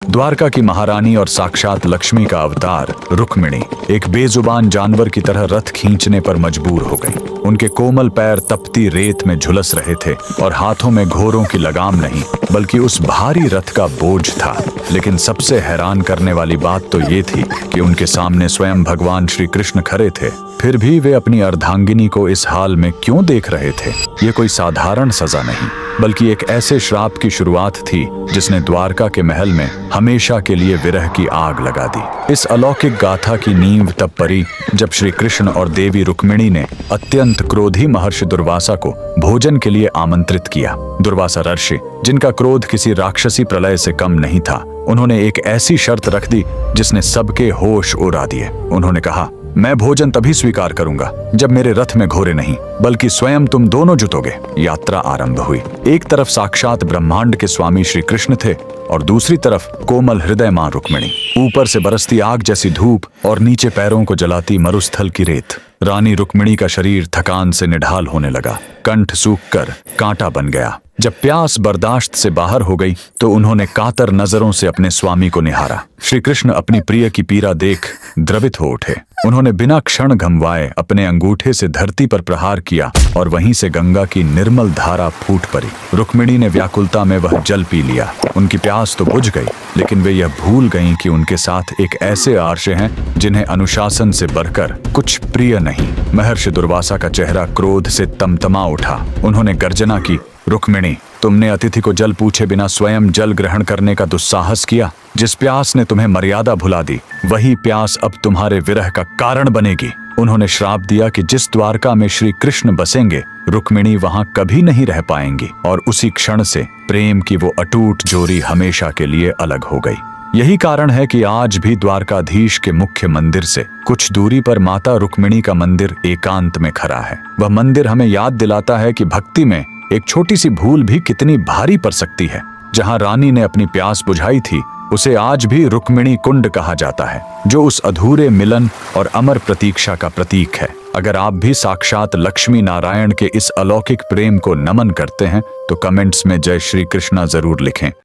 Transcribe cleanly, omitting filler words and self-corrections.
द्वारका की महारानी और साक्षात लक्ष्मी का अवतार रुक्मिणी एक बेजुबान जानवर की तरह रथ खींचने पर मजबूर हो गई। उनके कोमल पैर तपती रेत में झुलस रहे थे और हाथों में घोड़ों की लगाम नहीं बल्कि उस भारी रथ का बोझ था। लेकिन सबसे हैरान करने वाली बात तो ये थी कि उनके सामने स्वयं भगवान श्री कृष्ण खड़े थे। फिर भी वे अपनी अर्धांगिनी को इस हाल में क्यों देख रहे थे? ये कोई साधारण सजा नहीं बल्कि एक ऐसे श्राप की शुरुआत थी जिसने द्वारका के महल में हमेशा के लिए विरह की आग लगा दी। इस अलौकिक गाथा की नींव तब पड़ी जब श्री कृष्ण और देवी रुक्मिणी ने अत्यंत क्रोधी महर्षि दुर्वासा को भोजन के लिए आमंत्रित किया। दुर्वासा ऋषि, जिनका क्रोध किसी राक्षसी प्रलय से कम नहीं था, उन्होंने एक ऐसी शर्त रख दी जिसने सबके होश उड़ा दिए। उन्होंने कहा, मैं भोजन तभी स्वीकार करूंगा जब मेरे रथ में घोड़े नहीं बल्कि स्वयं तुम दोनों जुटोगे। यात्रा आरंभ हुई। एक तरफ साक्षात ब्रह्मांड के स्वामी श्री कृष्ण थे और दूसरी तरफ कोमल हृदय मां रुक्मिणी। ऊपर से बरसती आग जैसी धूप और नीचे पैरों को जलाती मरुस्थल की रेत। रानी रुक्मिणी का शरीर थकान से निढाल होने लगा, कंठ सूखकर कांटा बन गया। जब प्यास बर्दाश्त से बाहर हो गई तो उन्होंने कातर नजरों से अपने स्वामी को निहारा। श्री कृष्ण अपनी प्रिय की पीड़ा देख द्रवित हो उठे। उन्होंने बिना क्षण गंवाए अपने अंगूठे से धरती पर प्रहार किया और वहीं से गंगा की निर्मल धारा फूट पड़ी। रुक्मिणी ने व्याकुलता में वह जल पी लिया। उनकी प्यास तो बुझ गई, लेकिन वे यह भूल गईं कि उनके साथ एक ऐसे आर्षे हैं जिन्हें अनुशासन से बढ़कर कुछ प्रिय नहीं। महर्षि दुर्वासा का चेहरा क्रोध से तमतमा उठा। उन्होंने गर्जना की, रुक्मिणी, तुमने अतिथि को जल पूछे बिना स्वयं जल ग्रहण करने का दुस्साहस किया। जिस प्यास ने तुम्हें मर्यादा भुला दी, वही प्यास अब तुम्हारे विरह का कारण बनेगी। उन्होंने श्राप दिया कि जिस द्वारका में श्री कृष्ण बसेंगे, रुक्मिणी वहां कभी नहीं रह पाएंगी और उसी क्षण से प्रेम की वो अटूट जोड़ी हमेशा के लिए अलग हो गई। यही कारण है कि आज भी द्वारकाधीश के मुख्य मंदिर से कुछ दूरी पर माता रुक्मिणी का मंदिर एकांत में खड़ा है। वह मंदिर हमें याद दिलाता है कि भक्ति में एक छोटी सी भूल भी कितनी भारी पड़ सकती है। जहां रानी ने अपनी प्यास बुझाई थी, उसे आज भी रुक्मिणी कुंड कहा जाता है, जो उस अधूरे मिलन और अमर प्रतीक्षा का प्रतीक है। अगर आप भी साक्षात लक्ष्मी नारायण के इस अलौकिक प्रेम को नमन करते हैं तो कमेंट्स में जय श्री कृष्णा जरूर लिखें।